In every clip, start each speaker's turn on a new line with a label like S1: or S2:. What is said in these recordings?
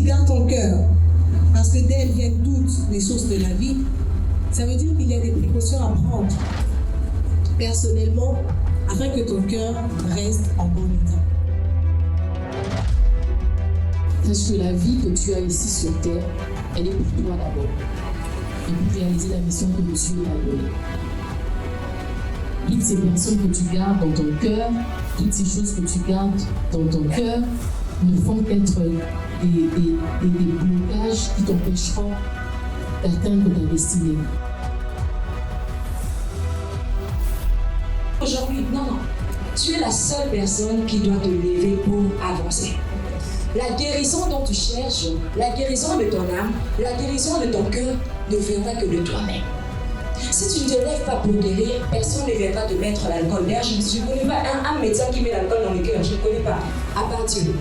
S1: dit garde ton cœur, parce que d'elle viennent toutes les sources de la vie, ça veut dire qu'il y a des précautions à prendre personnellement afin que ton cœur reste en bon état.
S2: Parce que la vie que tu as ici sur terre, elle est pour toi d'abord. Et pour réaliser la mission que Dieu t'a donnée. Toutes ces personnes que tu gardes dans ton cœur, toutes ces choses que tu gardes dans ton cœur, ne font qu'être des blocages qui t'empêcheront d'atteindre ta destinée.
S3: Aujourd'hui, non. Tu es la seule personne qui doit te lever pour avancer. La guérison dont tu cherches, la guérison de ton âme, la guérison de ton cœur ne viendra que de toi-même. Si tu ne te lèves pas pour guérir, personne ne viendra te mettre l'alcool. D'ailleurs, je ne connais pas un médecin qui met l'alcool dans le cœur. Je ne connais pas. À part Dieu.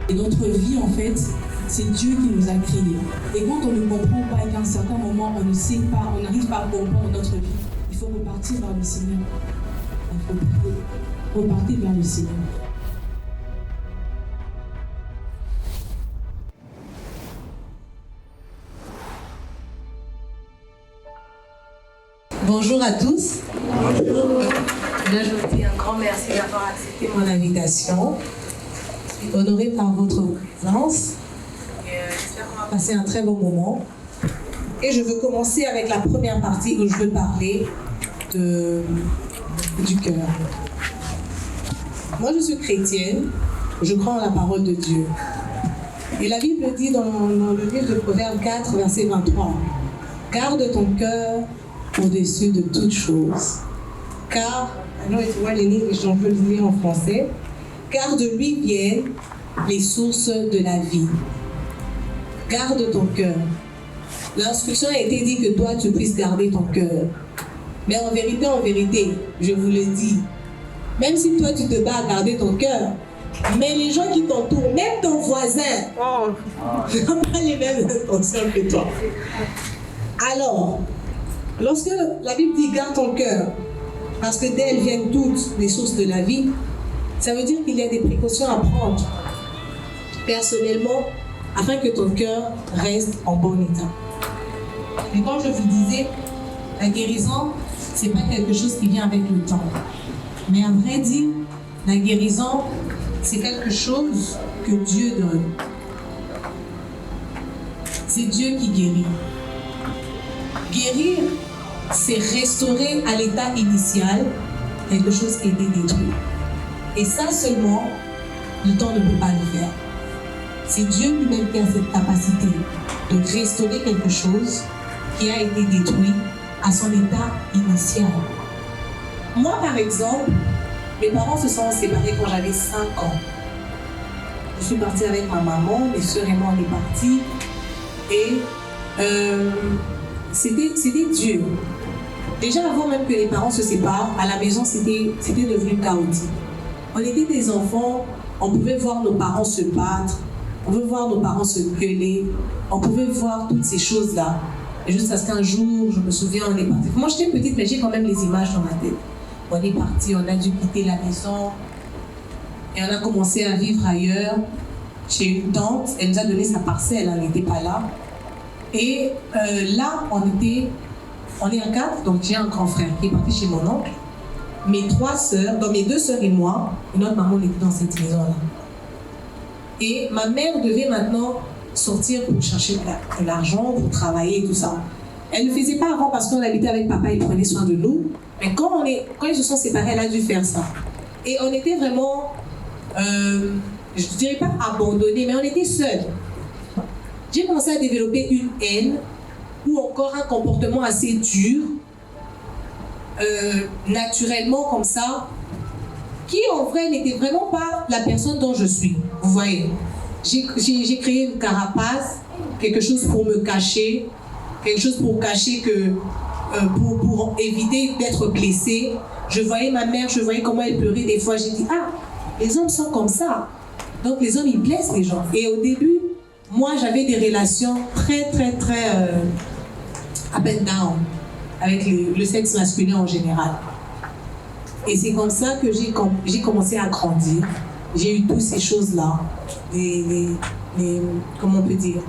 S1: Et notre vie, en fait, c'est Dieu qui nous a créés. Et quand on ne comprend pas et qu'à un certain moment, on ne sait pas, on n'arrive pas à comprendre notre vie, il faut repartir vers le Seigneur. Il faut repartir vers le Seigneur. Bonjour à tous. Bonjour. Là, je vous dis un grand merci d'avoir accepté mon invitation. Je suis honorée par votre présence. J'espère qu'on va passer un très bon moment. Et je veux commencer avec la première partie où je veux parler du cœur. Moi, je suis chrétienne. Je crois en la parole de Dieu. Et la Bible dit dans le livre de Proverbes 4, verset 23, « Garde ton cœur au-dessus de toutes choses. Car, alors tu vois les livres, j'en peux le lire en français, car de lui viennent les sources de la vie. » Garde ton cœur. L'instruction a été dit que toi, tu puisses garder ton cœur. Mais en vérité, je vous le dis, même si toi, tu te bats à garder ton cœur, mais les gens qui t'entourent, même ton voisin, n'ont pas les mêmes intentions que toi. Alors, lorsque la Bible dit « garde ton cœur », parce que d'elle viennent toutes les sources de la vie, ça veut dire qu'il y a des précautions à prendre personnellement afin que ton cœur reste en bon état. Et comme je vous disais, la guérison, ce n'est pas quelque chose qui vient avec le temps. Mais à vrai dire, la guérison, c'est quelque chose que Dieu donne. C'est Dieu qui guérit. Guérir, c'est restaurer à l'état initial quelque chose qui a été détruit. Et ça seulement, le temps ne peut pas le faire. C'est Dieu lui-même qui a cette capacité de restaurer quelque chose qui a été détruit à son état initial. Moi, par exemple, mes parents se sont séparés quand j'avais 5 ans. Je suis partie avec ma maman, mes soeurs et moi, on est partis. Et c'était Dieu. Déjà avant même que les parents se séparent, à la maison, c'était devenu chaotique. On était des enfants, on pouvait voir nos parents se battre, on pouvait voir nos parents se gueuler, on pouvait voir toutes ces choses-là. Et jusqu'à ce qu'un jour, je me souviens, on est parti. Moi, j'étais petite, mais j'ai quand même les images dans ma tête. On est parti, on a dû quitter la maison et on a commencé à vivre ailleurs, chez une tante. Elle nous a donné sa parcelle, elle n'était pas là. Et là, on est à 4, donc j'ai un grand frère qui est parti chez mon oncle. Mes 3 sœurs, donc mes 2 sœurs et moi, et notre maman était dans cette maison-là. Et ma mère devait maintenant sortir pour chercher de l'argent, pour travailler et tout ça. Elle ne le faisait pas avant parce qu'on habitait avec papa, il prenait soin de nous. Mais quand ils se sont séparés, elle a dû faire ça. Et on était vraiment, je ne dirais pas abandonnés, mais on était seuls. J'ai commencé à développer une haine ou encore un comportement assez dur, naturellement comme ça, qui en vrai n'était vraiment pas la personne dont je suis. Vous voyez, j'ai créé une carapace, quelque chose pour me cacher, quelque chose pour cacher que, pour éviter d'être blessée. Je voyais ma mère, je voyais comment elle pleurait des fois. J'ai dit, ah, les hommes sont comme ça. Donc les hommes, ils blessent les gens. Et au début, moi, j'avais des relations très up and down avec le sexe masculin en général. Et c'est comme ça que j'ai commencé à grandir. J'ai eu toutes ces choses-là. Comment on peut dire?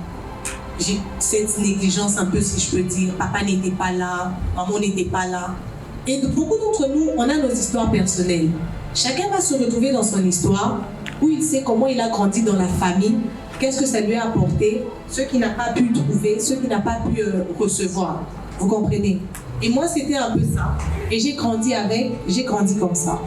S1: J'ai cette négligence un peu, si je peux dire. Papa n'était pas là, maman n'était pas là. Et beaucoup d'entre nous, on a nos histoires personnelles. Chacun va se retrouver dans son histoire, où il sait comment il a grandi dans la famille, qu'est-ce que ça lui a apporté, ce qu'il n'a pas pu trouver, ce qu'il n'a pas pu recevoir. Vous comprenez? Et moi, c'était un peu ça. Et j'ai grandi comme ça.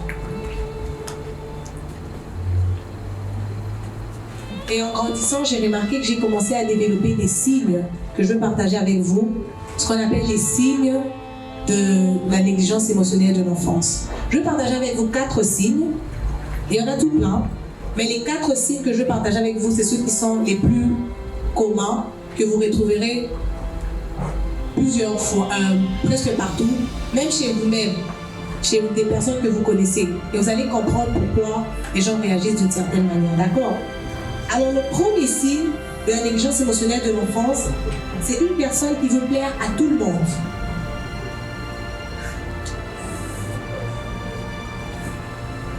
S1: Et en grandissant, j'ai remarqué que j'ai commencé à développer des signes que je veux partager avec vous, ce qu'on appelle les signes de la négligence émotionnelle de l'enfance. Je vais partager avec vous 4 signes. Il y en a tout plein, mais les 4 signes que je vais partager avec vous, c'est ceux qui sont les plus communs, que vous retrouverez plusieurs fois, presque partout, même chez vous-même, chez des personnes que vous connaissez. Et vous allez comprendre pourquoi les gens réagissent d'une certaine manière, d'accord? Alors, le premier signe de la négligence émotionnelle de l'enfance, c'est une personne qui veut plaire à tout le monde.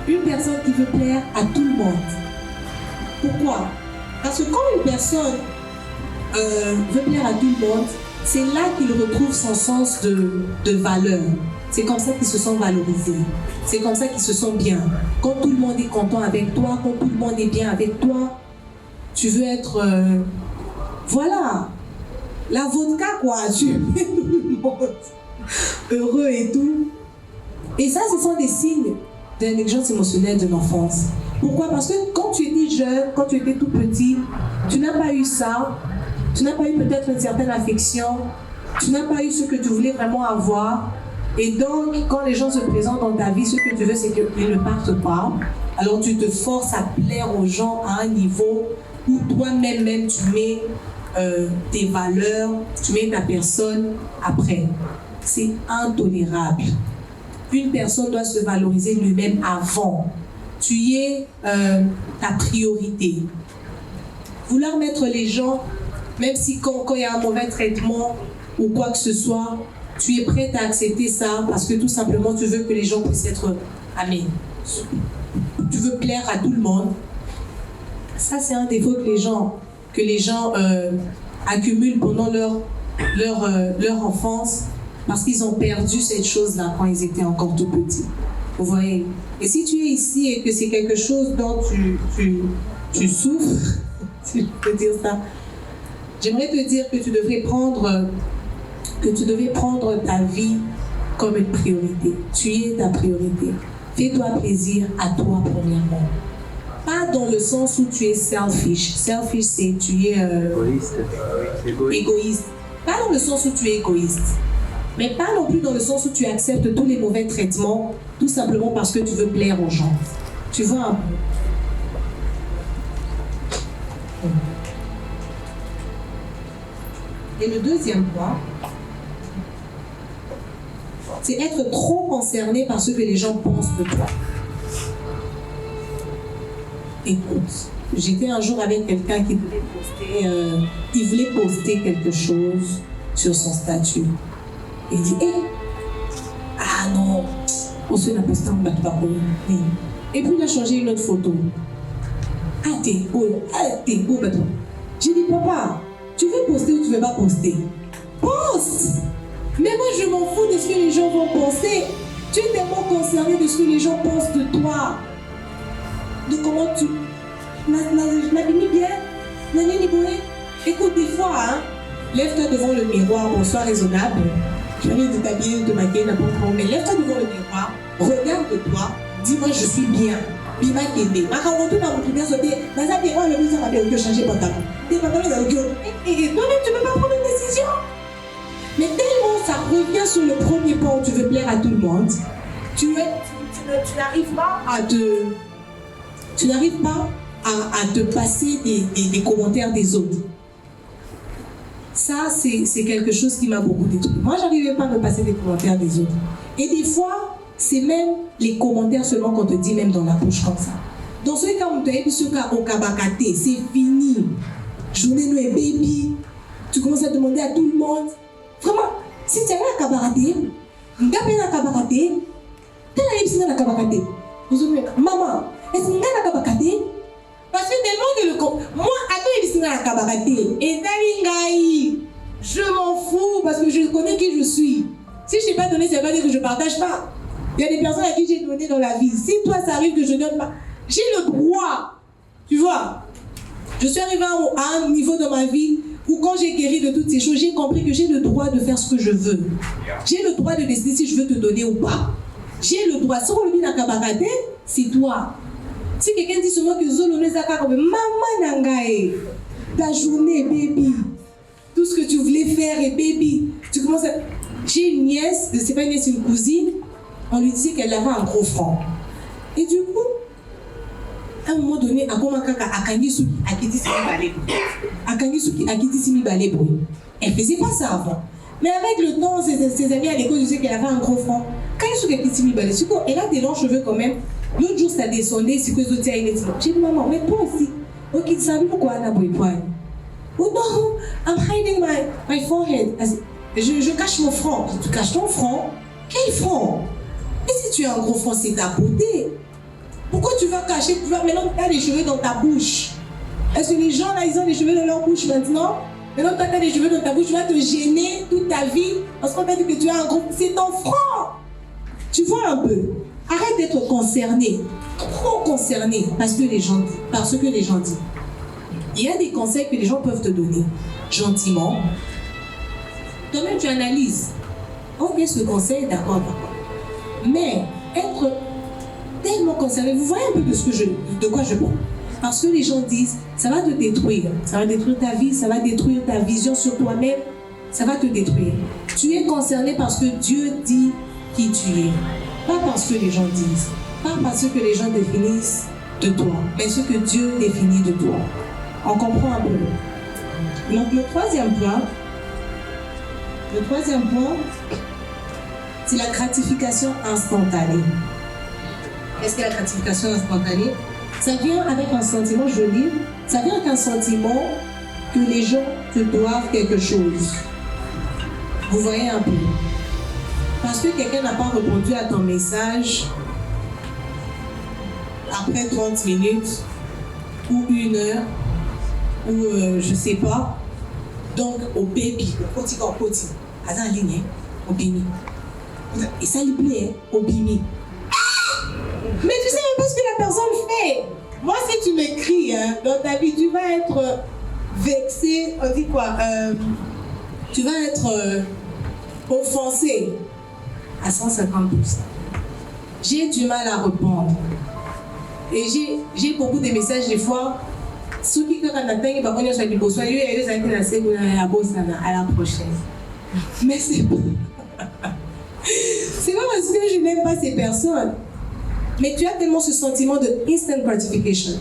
S1: Une personne qui veut plaire à tout le monde. Pourquoi? Parce que quand une personne veut plaire à tout le monde, c'est là qu'il retrouve son sens de valeur. C'est comme ça qu'il se sent valorisé. C'est comme ça qu'il se sent bien. Quand tout le monde est content avec toi, quand tout le monde est bien avec toi, tu veux être... voilà. La vodka, quoi. Tu veux tout le monde heureux et tout. Et ça, ce sont des signes de la négligence émotionnelle de l'enfance. Pourquoi? Parce que quand tu étais jeune, quand tu étais tout petit, tu n'as pas eu ça. Tu n'as pas eu peut-être une certaine affection. Tu n'as pas eu ce que tu voulais vraiment avoir. Et donc, quand les gens se présentent dans ta vie, ce que tu veux, c'est qu'ils ne partent pas. Alors, tu te forces à plaire aux gens à un niveau où toi-même, tu mets tes valeurs, tu mets ta personne après. C'est intolérable. Une personne doit se valoriser lui-même avant. Tu es ta priorité. Vouloir mettre les gens, même si quand il y a un mauvais traitement ou quoi que ce soit, tu es prête à accepter ça parce que tout simplement tu veux que les gens puissent être amis. Tu veux plaire à tout le monde. Ça, c'est un défaut que les gens accumulent pendant leur enfance parce qu'ils ont perdu cette chose-là quand ils étaient encore tout petits. Vous voyez? Et si tu es ici et que c'est quelque chose dont tu souffres, si je peux dire ça, j'aimerais te dire que tu devrais prendre ta vie comme une priorité. Tu es ta priorité. Fais-toi plaisir à toi premièrement. Pas dans le sens où tu es selfish. Selfish, c'est tu es égoïste. Pas dans le sens où tu es égoïste. Mais pas non plus dans le sens où tu acceptes tous les mauvais traitements tout simplement parce que tu veux plaire aux gens. Tu vois un peu. Et le deuxième point, c'est être trop concerné par ce que les gens pensent de toi. Écoute, j'étais un jour avec quelqu'un qui voulait poster quelque chose sur son statut. Et il dit, ah non, on se l'a posté en bas de parole. Et puis il a changé une autre photo. Ah, t'es beau, maintenant. J'ai dit, papa, tu veux poster ou tu veux pas poster? Poste! Mais moi, je m'en fous de ce que les gens vont penser. Tu es tellement concerné de ce que les gens pensent de toi. De comment tu... m'habille bien. Écoute, des fois, lève-toi devant le miroir. Bon, sois raisonnable. Je viens de t'habiller, de te maquiller, n'importe comment. Mais lève-toi devant le miroir. Regarde-toi. Dis-moi, je suis bien. Bima Kende. Ma carotte n'a pas bien sauté. Mais ça, t'es le plus à la changer pantalon. Tes pantalons, ils ont et toi-même, tu ne peux pas prendre une décision. Mais tellement ça revient sur le premier point où tu veux plaire à tout le monde, tu n'arrives pas à te passer des commentaires des autres. Ça, c'est quelque chose qui m'a beaucoup détruit. Moi, je n'arrivais pas à me passer des commentaires des autres. Et des fois, c'est même les commentaires seulement qu'on te dit même dans la bouche comme ça. Dans ce cas, on te dit que c'est fini. journée nous est baby. Tu commences à demander à tout le monde. Vraiment, si tu es là à Kabarate, maman, est-ce que tu es là à parce que tellement de le moi, attends, je m'en fous parce que je connais qui je suis. Si je n'ai pas donné, ça ne veut pas dire que je ne partage pas. Il y a des personnes à qui j'ai donné dans la vie. Si toi, ça arrive que je ne donne pas, j'ai le droit. Tu vois, je suis arrivée à un niveau dans ma vie où quand j'ai guéri de toutes ces choses, j'ai compris que j'ai le droit de faire ce que je veux. J'ai le droit de décider si je veux te donner ou pas. J'ai le droit. Si on le dit dans Kabarate, c'est toi. Si quelqu'un dit seulement que Zolo ne zaka comme maman nangae, ta journée baby, tout ce que tu voulais faire et baby, tu commences à... J'ai une nièce, c'est pas une nièce, une cousine, on lui disait qu'elle avait un gros front. Et du coup, à un moment donné, à Komakaka, à Kangisuki, à Kitissimi Balebo, elle faisait pas ça avant. Mais avec le temps, ses amis à l'école disaient qu'elle avait un gros front. Kangisuki, Kitissimi Balebo, elle a des longs cheveux quand même. L'autre jour, ça descendait, c'est que les autres avaient dit, j'ai dit, maman, mais toi aussi, ok, tu savais pourquoi on a beau poil? Oh non, I'm hiding my forehead. Je cache mon front. Tu caches ton front? Quel front? Et si tu as un gros front, c'est ta beauté. Pourquoi tu vas cacher? Maintenant, tu as des cheveux dans ta bouche. Est-ce que les gens là, ils ont des cheveux dans leur bouche maintenant? Maintenant, toi, tu as des cheveux dans ta bouche, tu vas te gêner toute ta vie parce qu'on t'a dit que tu as un gros... C'est ton front. Tu vois un peu? Arrête d'être concerné, trop concerné parce que les gens disent. Il y a des conseils que les gens peuvent te donner gentiment. Toi-même, tu analyses. Ok, ce conseil, d'accord. Mais être tellement concerné, vous voyez un peu de quoi je parle. Parce que les gens disent, ça va te détruire. Ça va détruire ta vie, ça va détruire ta vision sur toi-même. Ça va te détruire. Tu es concerné parce que Dieu dit qui tu es. Pas parce que les gens disent, pas parce que les gens définissent de toi, mais ce que Dieu définit de toi. On comprend un peu. Donc le troisième point, c'est la gratification instantanée. Qu'est-ce que la gratification instantanée? Ça vient avec un sentiment, je lis, ça vient avec un sentiment que les gens te doivent quelque chose. Vous voyez un peu? Parce que quelqu'un n'a pas répondu à ton message après 30 minutes ou 1 heure ou je sais pas. Donc au baby, au petit, à la ligne, au bimi. Et ça lui plaît, au bimi. Mais tu sais même pas ce que la personne fait. Moi, si tu m'écris dans ta vie, tu vas être vexé, on dit quoi? Tu vas être offensé. À 150%. J'ai du mal à répondre. Et j'ai beaucoup de messages des fois. Ceux qui à la prochaine. Mais c'est pas parce que je n'aime pas ces personnes. Mais tu as tellement ce sentiment de instant gratification,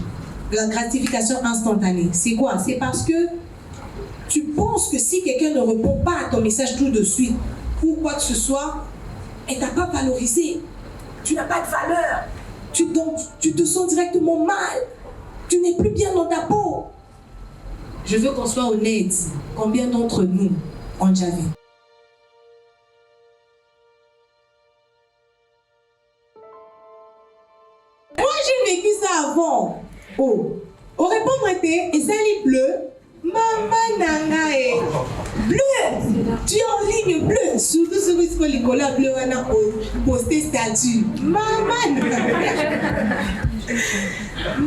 S1: de la gratification instantanée. C'est quoi? C'est parce que tu penses que si quelqu'un ne répond pas à ton message tout de suite, ou quoi que ce soit, elle t'a pas valorisé. Tu n'as pas de valeur. Tu te sens directement mal. Tu n'es plus bien dans ta peau. Je veux qu'on soit honnête. Combien d'entre nous ont déjà vu? Moi, j'ai vécu ça avant. Oh. Au répondre était, et ça lit bleu. Maman nangae. Bleu. Tu es en ligne bleue. Surtout sur le Nicolas bleu, on a posté statut. Maman.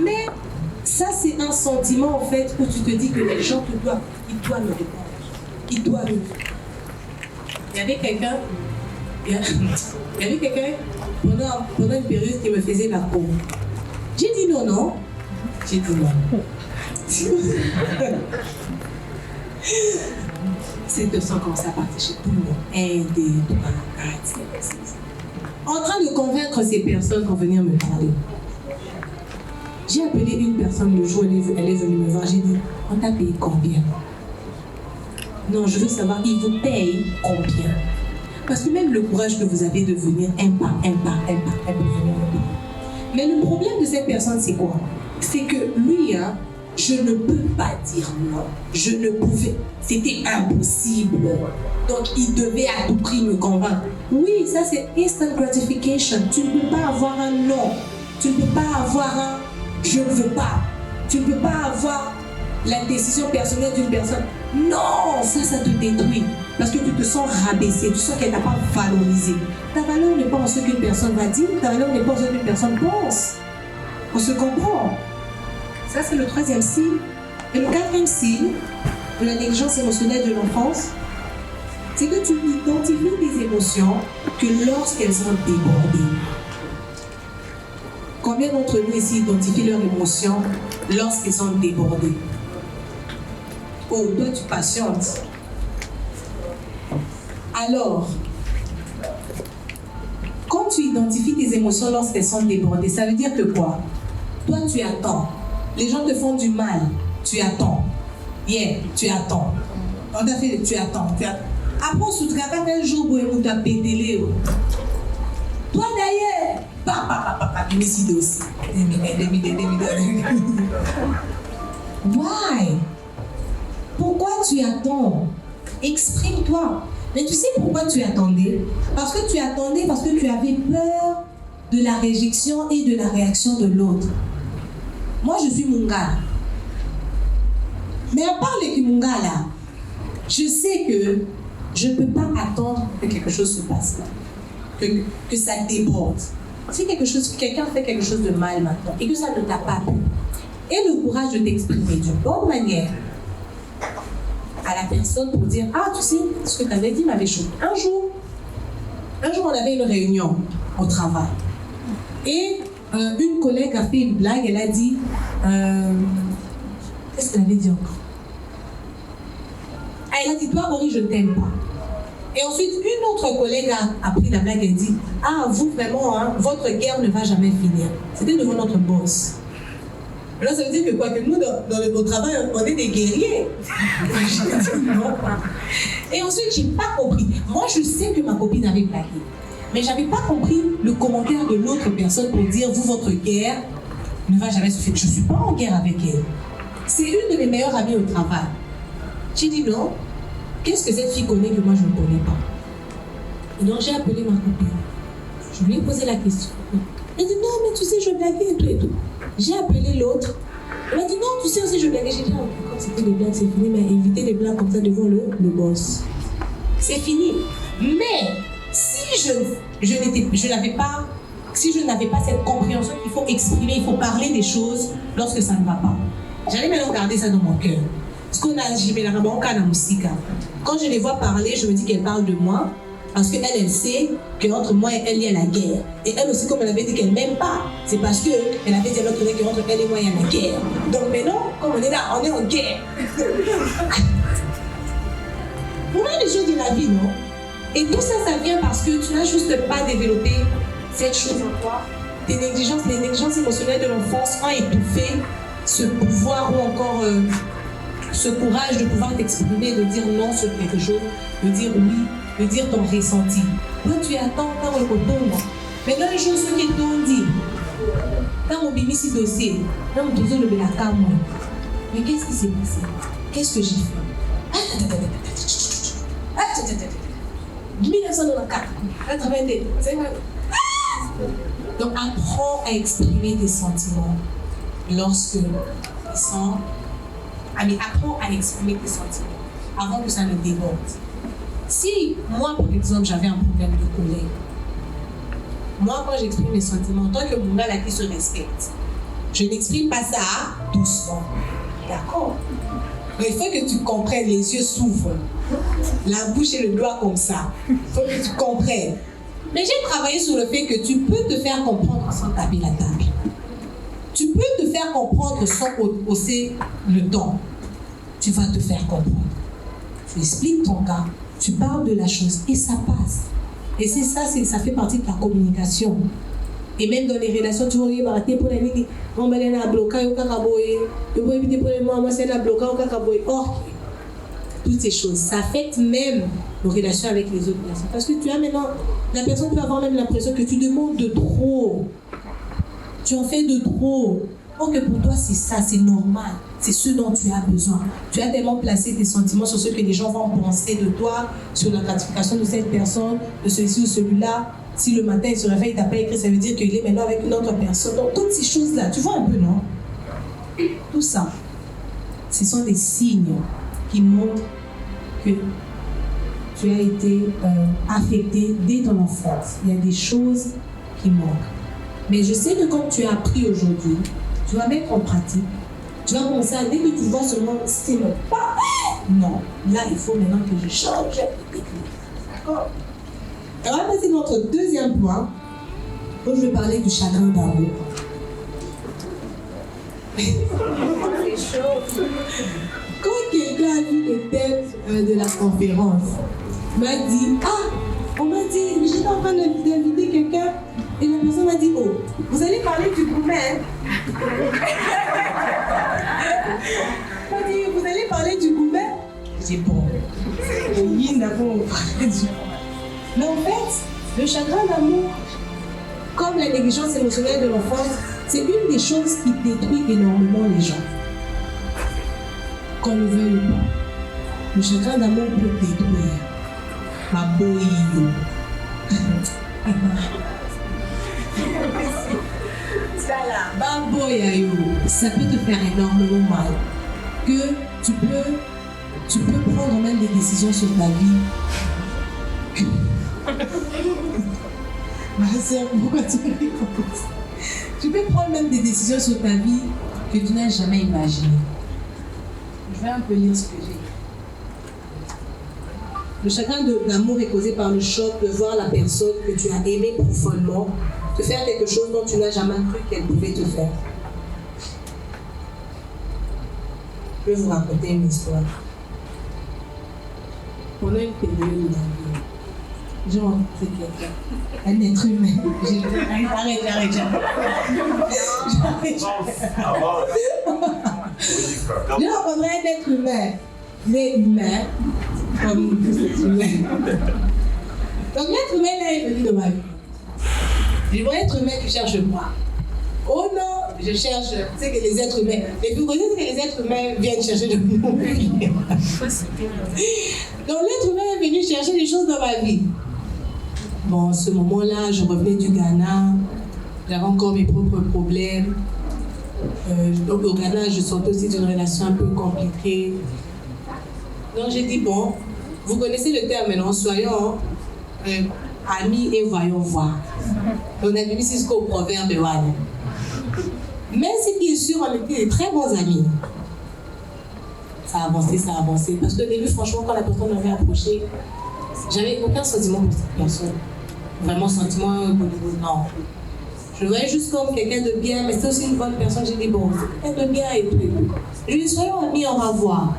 S1: Mais ça, c'est un sentiment en fait où tu te dis que les gens ils doivent me répondre. Ils doivent me répondre. Il y avait quelqu'un pendant une période qui me faisait la cour. J'ai dit non. J'ai dit non. C'est de ça qu'on s'est parti chez tout le monde. 1, 2, 3, 4, 5, 6. En train de convaincre ces personnes pour venir me parler. J'ai appelé une personne le jour où elle est venue me voir. J'ai dit, on t'a payé combien? Non, je veux savoir, ils vous payent combien? Parce que même le courage que vous avez de venir un par un. Mais le problème de cette personne, c'est quoi? C'est que lui, Je ne peux pas dire non. Je ne pouvais. C'était impossible. Donc, il devait à tout prix me convaincre. Oui, ça c'est instant gratification. Tu ne peux pas avoir un non. Tu ne peux pas avoir un je ne veux pas. Tu ne peux pas avoir la décision personnelle d'une personne. Non, ça te détruit. Parce que tu te sens rabaissé. Tu sens qu'elle n'a pas valorisé. Ta valeur n'est pas en ce qu'une personne va dire. Ta valeur n'est pas en ce qu'une personne pense. On se comprend. Ça, c'est le 3e signe. Et le 4e signe de la négligence émotionnelle de l'enfance, c'est que tu identifies tes émotions que lorsqu'elles sont débordées. Combien d'entre nous ici identifient leurs émotions lorsqu'elles sont débordées? Oh, toi, tu patientes. Alors, quand tu identifies tes émotions lorsqu'elles sont débordées, ça veut dire que quoi? Toi, tu attends. Les gens te font du mal. Tu attends. Tu attends. On t'a fait, tu attends. Après, tu te rappelles un jour où tu as pété. Toi, d'ailleurs, papa, décide aussi. Why? Pourquoi tu attends? Exprime-toi. Mais tu sais pourquoi tu attendais? Parce que tu attendais, parce que tu avais peur de la réjection et de la réaction de l'autre. Moi, je suis Munga. Mais à part les Munga là, je sais que je ne peux pas attendre que quelque chose se passe là. Que ça déborde. Si quelqu'un fait quelque chose de mal maintenant et que ça ne t'a pas plu, et le courage de t'exprimer d'une bonne manière à la personne pour dire « Ah, tu sais, ce que tu avais dit m'avait choqué. » Un jour, on avait une réunion au travail. Et une collègue a fait une blague, elle a dit qu'est-ce qu'elle avait dit encore? Elle a dit « Toi, Ori, je ne t'aime pas. » Et ensuite, une autre collègue a pris la blague et dit « Ah, vous, vraiment, hein, votre guerre ne va jamais finir. » C'était devant notre boss. Alors, ça veut dire que quoi? Que nous, dans notre travail, on est des guerriers. Et ensuite, je n'ai pas compris. Moi, je sais que ma copine avait blagué. Mais je n'avais pas compris le commentaire de l'autre personne pour dire « Vous, votre guerre ne va jamais se finir. » Je ne suis pas en guerre avec elle. C'est une de mes meilleures amies au travail. J'ai dit non. Qu'est-ce que cette fille connaît que moi je ne connais pas? Et donc j'ai appelé ma copine. Je lui ai posé la question. Elle dit non, mais tu sais, je blaguais et tout et tout. J'ai appelé l'autre. Elle m'a dit non, tu sais aussi, je blaguais. J'ai dit non, quand c'était des blagues, c'est fini, mais éviter les blagues comme ça devant le boss. C'est fini. Mais si je n'avais pas cette compréhension qu'il faut exprimer, il faut parler des choses lorsque ça ne va pas. J'allais maintenant garder ça dans mon cœur. Parce qu'on a la musique. Quand je les vois parler, je me dis qu'elle parle de moi. Parce qu'elle sait qu'entre moi et elle, il y a la guerre. Et elle aussi, comme elle avait dit qu'elle ne m'aime pas, c'est parce qu'elle avait dit à l'autre collègue qu'entre elle et moi, il y a la guerre. Donc maintenant, comme on est là, on est en guerre. Voilà les choses de la vie, non? Et tout ça, ça vient parce que tu n'as juste pas développé cette chose en toi. Les négligences émotionnelles de l'enfance ont étouffé ce pouvoir ou encore ce courage de pouvoir t'exprimer, de dire non sur quelque chose, de dire oui, de dire ton ressenti. Toi, tu attends quand on retourne. Mais dans les choses qui t'ont dit, quand on bimit ce dossier, quand on te dit le belaka, mais qu'est-ce qui s'est passé? Qu'est-ce que j'ai fait? 1994, 82, donc apprends à exprimer tes sentiments lorsque ils sont... apprends à exprimer tes sentiments avant que ça ne déborde. Si moi, par exemple, j'avais un problème de colère, moi, quand j'exprime mes sentiments, en tant que mon gars là qui se respecte, je n'exprime pas ça doucement. D'accord? Mais il faut que tu comprennes, les yeux s'ouvrent, la bouche et le doigt comme ça. Il faut que tu comprennes. Mais j'ai travaillé sur le fait que tu peux te faire comprendre sans taper la table. Tu peux te faire comprendre sans hausser le ton. Tu vas te faire comprendre. Tu expliques ton cas, tu parles de la chose et ça passe. Et c'est ça, ça fait partie de ta communication. Et même dans les relations, tu vois, pour la vie, on va aller à bloquer au cacaboé, tu peux éviter pour les mamans, c'est à bloquer au cacaboé. Or, toutes ces choses, ça affecte même nos relations avec les autres personnes. Parce que tu as maintenant, la personne peut avoir même l'impression que tu demandes de trop. Tu en fais de trop. Or que pour toi, c'est ça, c'est normal. c'est ce dont tu as besoin. Tu as tellement placé tes sentiments sur ce que les gens vont penser de toi, sur la gratification de cette personne, de celui-ci ou celui-là. Si le matin il se réveille, il t'a pas écrit, ça veut dire qu'il est maintenant avec une autre personne. Donc toutes ces choses-là, tu vois un peu, non? Tout ça, ce sont des signes qui montrent que tu as été affecté dès ton enfance. Il y a des choses qui manquent. Mais je sais que comme tu as appris aujourd'hui, tu vas mettre en pratique. Tu vas commencer à, dès que tu vois seulement, c'est mon pas. Non, là, il faut maintenant que je change. D'accord? Alors, on va passer à notre deuxième point, où je vais parler du chagrin d'amour. C'est chaud. Quand quelqu'un a vu le thème de la conférence, m'a dit, on m'a dit, j'étais en train d'inviter quelqu'un, et la personne m'a dit, oh, vous allez parler du gourmet. Elle m'a dit, vous allez parler du gourmet. J'ai dit, bon, oui, d'abord, on parlait du gourmet. Mais en fait, le chagrin d'amour, comme la négligence émotionnelle de l'enfance, c'est une des choses qui détruit énormément les gens. Qu'on le veuille ou pas. Le chagrin d'amour peut détruire. Ma boïo. Ça peut te faire énormément mal. Que tu peux prendre même des décisions sur ta vie. Ma soeur, pourquoi tu me réponds? Tu peux prendre même des décisions sur ta vie que tu n'as jamais imaginées. Je vais un peu lire ce que j'ai. Le chagrin d'amour est causé par le choc de voir la personne que tu as aimée profondément te faire quelque chose dont tu n'as jamais cru qu'elle pouvait te faire. Je vais vous raconter une histoire. Pendant une période de la vie, j'ai rencontré quelqu'un, un être humain. J'arrête. J'ai rencontré un être humain. Mais humain, comme l'être humain. Donc l'être humain là est venu de ma vie. Je vois être humain qui cherche moi. Oh non, je cherche, tu sais que les êtres humains, les plus connus, c'est que les êtres humains viennent chercher de mon vie. Donc l'être humain est venu chercher des choses dans ma vie. Bon, à ce moment-là, je revenais du Ghana, j'avais encore mes propres problèmes. Donc au Ghana, je sortais aussi d'une relation un peu compliquée. Donc j'ai dit, bon, vous connaissez le terme maintenant, soyons amis et voyons voir. On a vu ici jusqu'au proverbe de Wani. Mais ce qui est sûr, on était des très bons amis. Ça a avancé. Parce qu'au début, franchement, quand la personne m'avait approché, j'avais aucun sentiment pour cette personne. Vraiment, sentiment, non. Je voyais juste comme quelqu'un de bien, mais c'était aussi une bonne personne. J'ai dit, bon, c'est quelqu'un de bien et tout. Je lui ai dit, soyons amis, on va voir.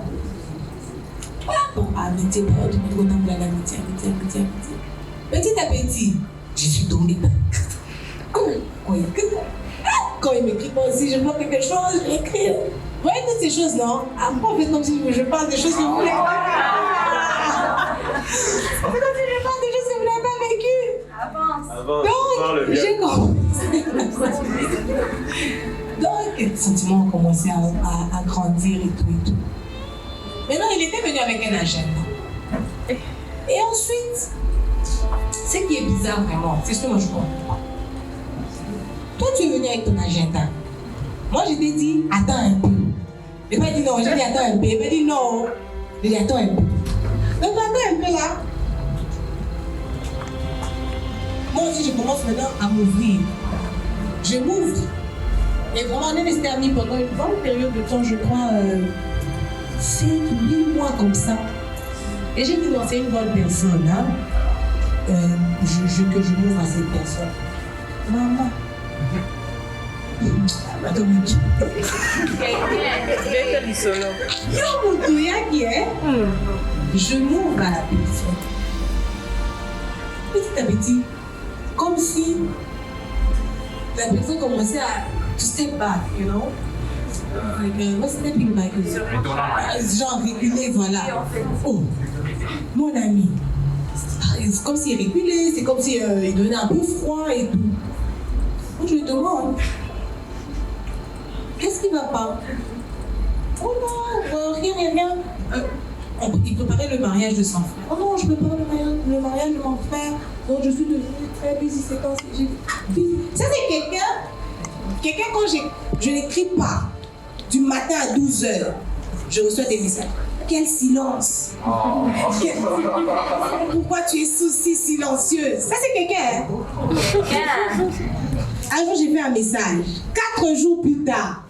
S1: Bon, amitié, l'amitié. Petit à petit, je suis tombée. Quand il m'écrit, moi aussi, je vois quelque chose, je l'écris. Vous voyez toutes ces choses, non? Après, on fait comme si je parle des choses que vous voulez pas. C'est comme si je parle des choses que vous n'avez pas vécues. Avance. Donc, j'ai compris. Donc, les sentiments ont commencé à grandir et tout. Maintenant, il était venu avec un agenda. Et ensuite, ce qui est bizarre vraiment, c'est ce que moi je comprends. Toi, tu es venu avec ton agenda. Moi, je t'ai dit, attends un peu. Il m'a dit non, j'ai dit attends un peu. Il m'a dit non. J'ai dit attends un peu. Donc, attends un peu là. Moi aussi, je commence maintenant à m'ouvrir. Je m'ouvre. Et vraiment, on est resté amis pendant une bonne période de temps, je crois, 7-8 mois comme ça. Et j'ai dit non, c'est une bonne personne. Hein? Que je m'ouvre à cette personne. Maman. Je m'ouvre à la personne. Petit à petit, comme si la personne commençait à step back, you know? Like, what's stepping back? Genre reculer, voilà. Oh, mon ami. C'est comme s'il reculait, c'est comme s'il devenait un peu froid et tout. Moi, je lui demande, qu'est-ce qui ne va pas? Oh non, rien. Il préparait le mariage de son frère. Oh non, je prépare le mariage de mon frère. Donc je suis devenue très busy. C'est quand ça, c'est quelqu'un quand je n'écris pas, du matin à 12h, je reçois des messages. Quel silence! Pourquoi tu es si silencieuse? Ça, c'est quelqu'un. Un jour, j'ai fait un message. 4 jours plus tard,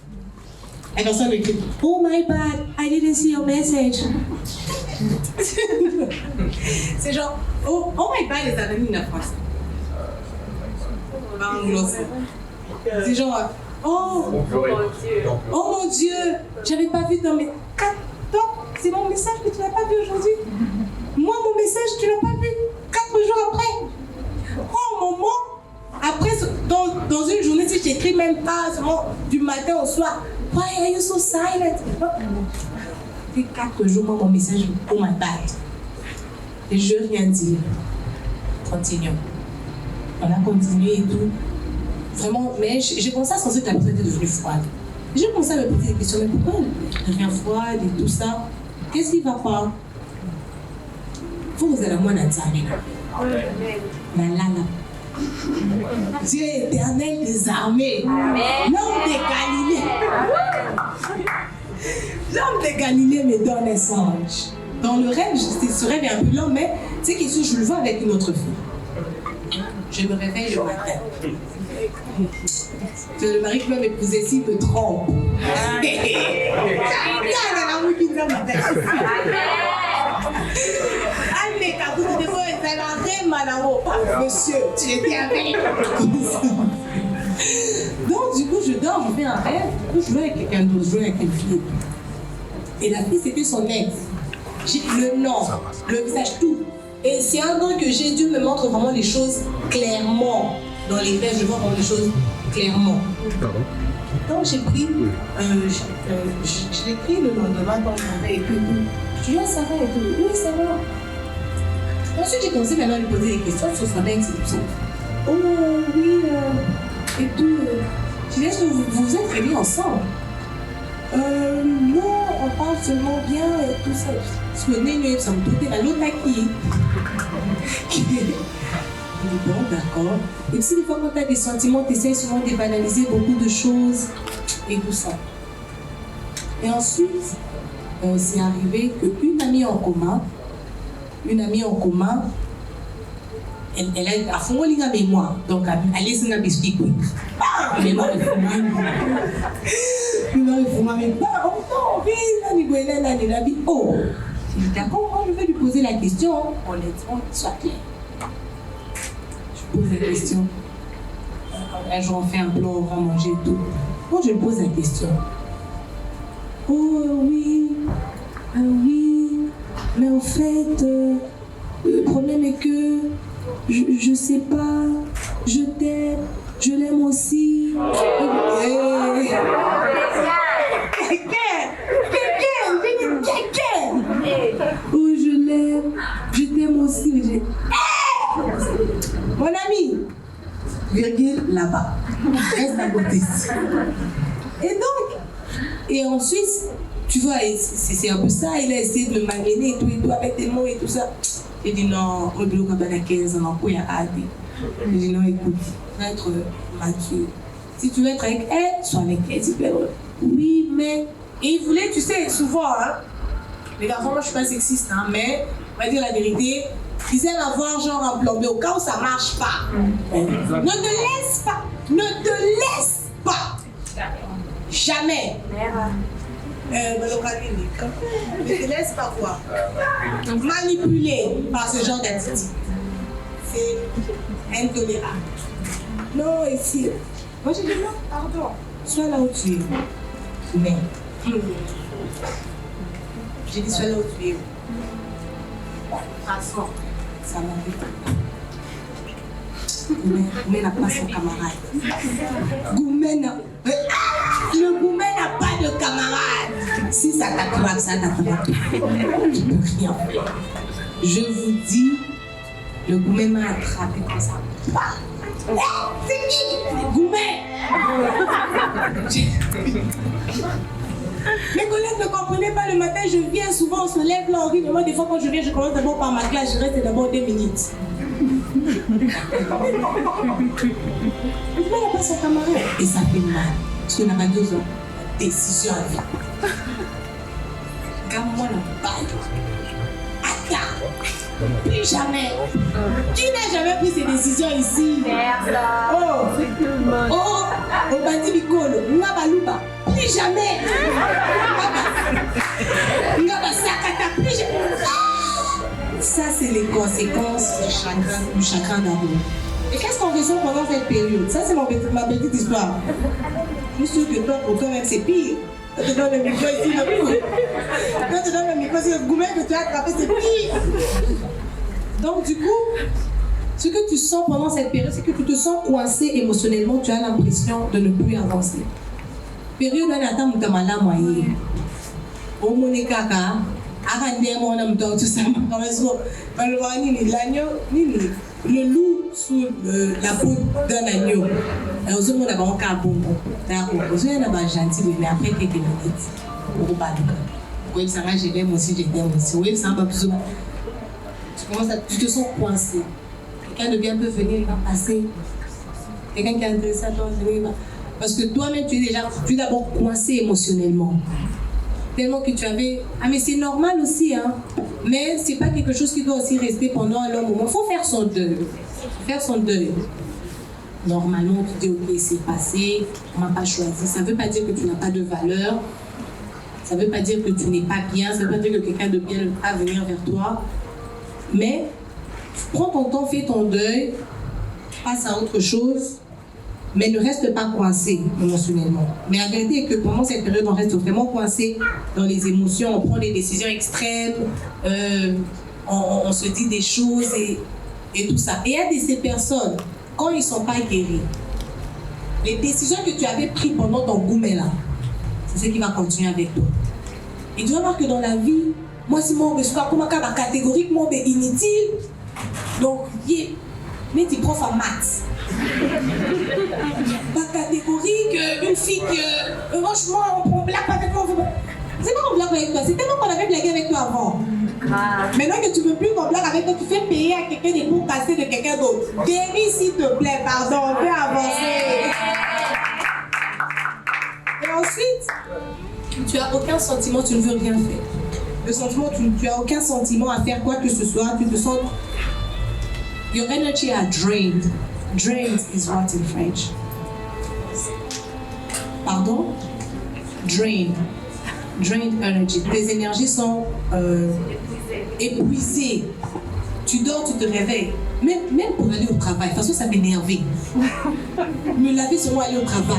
S1: la personne m'écrit: Oh my bad, I didn't see your message. C'est genre, oh my bad, les amis en français. C'est genre, oh mon Dieu, j'avais pas vu dans mes 4 ans. C'est mon message que tu n'as pas vu aujourd'hui. Moi, mon message, tu l'as pas vu 4 jours après. Oh, maman. Après, dans une journée, si je n'écris même pas, seulement du matin au soir, why are you so silent? Fait 4 jours, moi, mon message, oh my bad. Et je n'ai rien dit. Continuons. On a continué et tout. Vraiment, mais j'ai commencé à sentir que la personne était devenue froide. J'ai commencé à me poser des questions, mais pourquoi elle devient froide et tout ça? Qu'est-ce qui ne va pas? Vous allez moi Dieu éternel des armées, l'homme de Galilée. L'homme de Galilée me donne un songe. Dans le rêve, ce rêve est un peu long, mais tu sais que je le vois avec une autre fille. Je me réveille le matin. Le mari qui va m'épouser s'il me trompe. Monsieur, tu étais avec. Donc, du coup, je dors, je fais un rêve. Je jouais avec quelqu'un d'autre, je jouais avec une fille. Et la fille, c'était son ex. J'ai le nom, le visage, tout. Et c'est un don que j'ai. Dieu me montre vraiment les choses clairement. Dans les rêves, je vois vraiment les choses clairement. Donc, j'ai pris, je l'ai pris le lendemain quand je m'avais écrit tout. Je lui ai dit, ça va et tout. Oui, ça va. Ensuite, j'ai commencé maintenant à lui poser des questions sur son ex et tout ça. Oh oui, et tout. Je lui ai dit, est-ce que vous êtes réunis ensemble? Non, on parle seulement bien et tout ça. Parce que Néné, ça me doutait la l'autre qui. Bon, d'accord. Et puis, des fois, quand tu as des sentiments, tu essaies souvent de banaliser beaucoup de choses et tout ça. Et ensuite, c'est arrivé qu'une amie en commun, elle a fondé la mémoire. Donc, elle est dans la biscuit. La mémoire est fondée. Oh, d'accord, moi je vais lui poser la question, honnêtement, soit clair. Je pose la question. Un jour, on fait un plan, on va manger et tout. Moi, je lui pose la question. Oh oui, mais en fait, le problème est que je sais pas, je t'aime, je l'aime aussi. Oh, je l'aime, je t'aime aussi. Mon ami, virgule là-bas, reste à côté. Et ensuite, tu vois, c'est un peu ça, il a essayé de me malmener et tout, avec des mots et tout ça. J'ai dit non, on bloque à 15 ans, il y a AD. J'ai dit non, écoute, tu vas être mature. Si tu veux être avec elle, sois avec elle. Oui, mais. Et il voulait, tu sais, souvent, hein, les garçons, moi je suis pas sexiste, hein, mais on va dire la vérité, ils aiment avoir genre un plombé au cas où ça marche pas. Ne te laisse pas, ne te laisse pas. Jamais. Ne te laisse pas voir. Manipulé par ce genre d'attitude. C'est intolérable. Non, ici. Moi j'ai dit non, pardon. Sois là où tu es. Mais. J'ai dit sois là où tu es. Façon, ça m'a fait. Goumé n'a pas son camarade. Le Goumé n'a pas de camarade. Si ça t'attrape, ça t'attrape. Tu peux rien faire. Je vous dis, le Goumé m'a attrapé comme ça. C'est qui? Goumé. Mes collègues ne comprenaient pas le matin, je viens souvent, on se lève là, on rit. Mais moi, des fois, quand je viens, je commence d'abord par ma classe, je reste d'abord 2 minutes. Il n'a pas son camarade. Et ça fait mal. Parce qu'on n'a pas 2 ans. Décision à vie. Regarde-moi la balle. Attends. Plus jamais. Qui n'a jamais pris ses décisions ici? Oh, au bâti Bicolo, Ngabaluba. Plus jamais. Ngabasakata, plus jamais. Ça, c'est les conséquences du chagrin d'amour. Et qu'est-ce qu'on ressent pendant cette période? Ça, c'est ma petite histoire. Je suis sûre que toi, pour toi-même, c'est pire. Quand tu donnes le micro ici, quand tu donnes le micro ici, le gourmet que tu as attrapé, c'est pire. Donc, du coup, ce que tu sens pendant cette période, c'est que tu te sens coincé émotionnellement, tu as l'impression de ne plus avancer. Période où tu as mal moyen. Au Monikaka, le loup sous la peau d'un agneau. Alors, on a un bonbon. D'accord. On a gentil, mais après quelques minutes, on va pas. Oui, ça va, je l'aime aussi, je l'aime aussi. Oui, ça va plus ou moins. Tu te sens coincé. Quelqu'un de bien peut venir, il va passer. Quelqu'un qui est intéressé à toi, il va. Parce que toi-même, tu es d'abord coincé émotionnellement. Tellement que tu avais... Ah, mais c'est normal aussi, hein. Mais c'est pas quelque chose qui doit aussi rester pendant un long moment. Il faut faire son deuil. Faire son deuil. Normalement, tu dis, ok, c'est passé, on m'a pas choisi. Ça veut pas dire que tu n'as pas de valeur. Ça veut pas dire que tu n'es pas bien. Ça veut pas dire que quelqu'un de bien ne va pas venir vers toi. Mais, prends ton temps, fais ton deuil, passe à autre chose. Mais ne reste pas coincé émotionnellement. Mais la vérité est que pendant cette période, on reste vraiment coincé dans les émotions, on prend des décisions extrêmes, on se dit des choses et tout ça. Et il y a ces personnes, quand ils ne sont pas guéris, les décisions que tu avais prises pendant ton gourmet là, c'est ce qui va continuer avec toi. Et tu vas voir que dans la vie, moi, si moi, je suis catégoriquement inutile, donc, mais tu prends en maths. Pas catégorique, une fille que franchement on blague avec toi. C'est pas qu'on blague avec toi, c'est tellement qu'on avait blagué avec toi avant. Maintenant que tu veux plus qu'on blague avec toi, tu fais payer à quelqu'un des pots cassés de quelqu'un d'autre. Guéris s'il te plaît, pardon, on peut avancer. Et ensuite, tu n'as aucun sentiment, tu ne veux rien faire. Le sentiment, tu n'as aucun sentiment à faire quoi que ce soit, tu te sens. Your energy are drained. Drained is what in French? Pardon? Drained. Drained energy. Tes énergies sont épuisées. Tu dors, tu te réveilles. Même pour aller au travail. De toute façon, ça m'énervait. Me laver seulement aller au travail.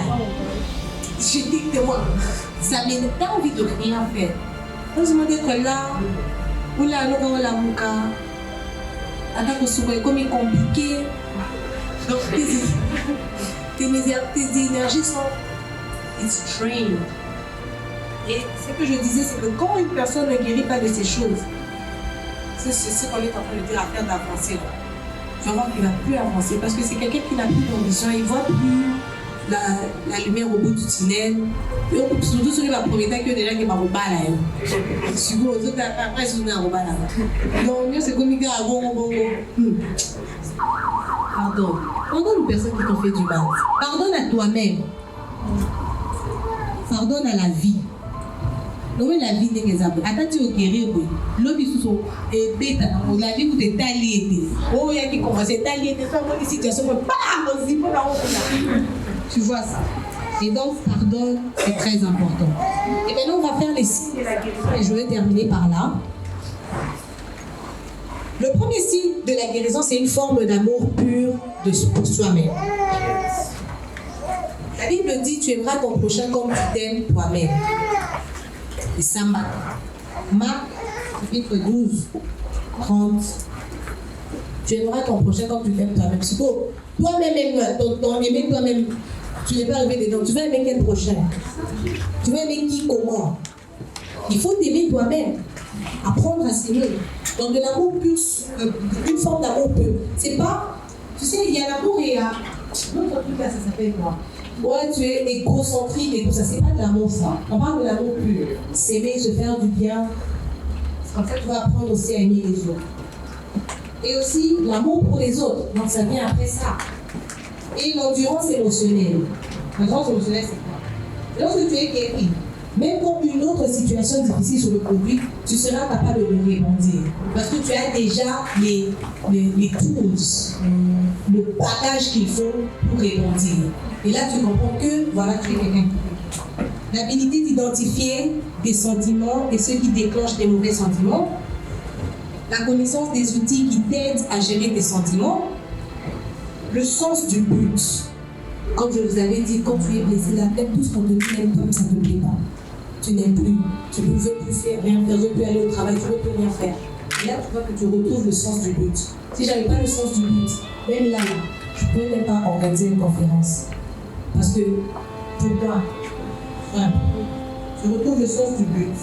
S1: J'étais témoin. Ça m'énerve. T'as envie de rien faire. Heureusement d'être là. Ou là, nous la mouka. Attends que ce soit comme compliqué. Donc, tes énergies sont drained. Et ce que je disais, c'est que quand une personne ne guérit pas de ces choses, c'est ce qu'on est en train de dire à faire d'avancer. Tu vas voir qu'il ne va plus avancer parce que c'est quelqu'un qui n'a plus d'ambition, il ne voit plus la lumière au bout du tunnel. Et surtout celui qui va promettre que déjà qui va au bas là. Surtout aux autres, après, ils sont au bas là. Donc, c'est comme il y a un bon. Pardonne. Pardonne aux personnes qui t'ont fait du mal. Pardonne à toi-même. Pardonne à la vie. Donc, la vie n'est que ça. Attends, tu es guéri. L'homme est sous et bête. La vie, vous êtes allié. Oh, il y a qui commence à être allié. Tu fais une situation. Tu vois ça. Et donc, pardonne est très important. Et maintenant, on va faire les signes de la guérison. Et je vais terminer par là. Le premier signe de la guérison, c'est une forme d'amour pur pour soi-même. La Bible dit, tu aimeras ton prochain comme tu t'aimes toi-même. Et ça Marc, chapitre 12, 30. Tu aimeras ton prochain comme tu t'aimes toi-même. C'est beau. Toi-même, ton aimer toi-même, tu n'es pas arrivé dedans. Tu vas aimer quel prochain? Tu vas aimer qui, comment? Il faut t'aimer toi-même. Apprendre à s'aimer. Donc de l'amour pur, une forme d'amour pur. C'est pas, tu sais, il y a l'amour et il y a l'autre truc là, ça s'appelle quoi? Ouais, tu es égocentrique et tout ça. C'est pas de l'amour, ça. On parle de l'amour pur. S'aimer, se faire du bien. En fait, tu vas apprendre aussi à aimer les autres. Et aussi l'amour pour les autres. Donc ça vient après ça. Et l'endurance émotionnelle. L'endurance émotionnelle, c'est quoi? Lorsque tu es guéri, même quand une autre situation difficile se reproduit, tu seras capable de rebondir. Parce que tu as déjà les tools, le bagage qu'il faut pour rebondir. Et là, tu comprends que, voilà, tu es quelqu'un. L'habilité d'identifier tes sentiments et ceux qui déclenchent des mauvais sentiments. La connaissance des outils qui t'aident à gérer tes sentiments. Le sens du but. Comme je vous avais dit, quand tu es blessé, la tête, tout ce qu'on te dit, même comme ça ne te plaît pas. Tu n'aimes plus. Tu ne veux plus faire, rien faire, tu ne veux plus aller au travail, tu ne veux plus rien faire. Et là, tu vois que tu retrouves le sens du but. Si je n'avais pas le sens du but, même là, je ne pouvais même pas organiser une conférence. Parce que, pour moi, tu retrouves le sens du but.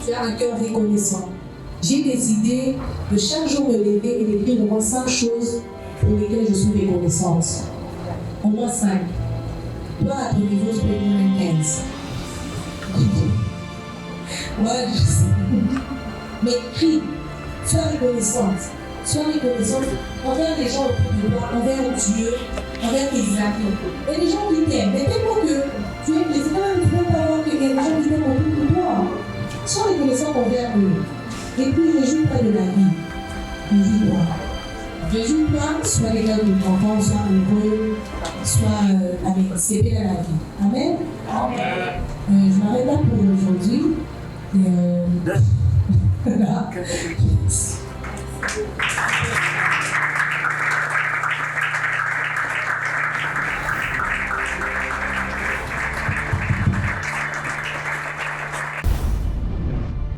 S1: Tu as un cœur reconnaissant. J'ai décidé de chaque jour me lever et d'écrire au moins 5 choses pour lesquelles je suis reconnaissante. Au moins 5. Toi, à ton niveau, je peux dire même 15. Moi, je sais. Mais écris, sois reconnaissante. Sois reconnaissante envers les gens autour de toi, envers Dieu, envers tes amis. Il y a des gens qui t'aiment, mais tellement que tu es blessé, tu ne peux pas voir qu'il y a des gens qui t'aiment autour de toi. Sois reconnaissant envers eux. Et puis, réjouis-toi de la vie. Réjouis-toi. Réjouis-toi, sois quelqu'un de content, sois heureux, sois avec CV à la vie. Amen. Je m'arrête là pour aujourd'hui.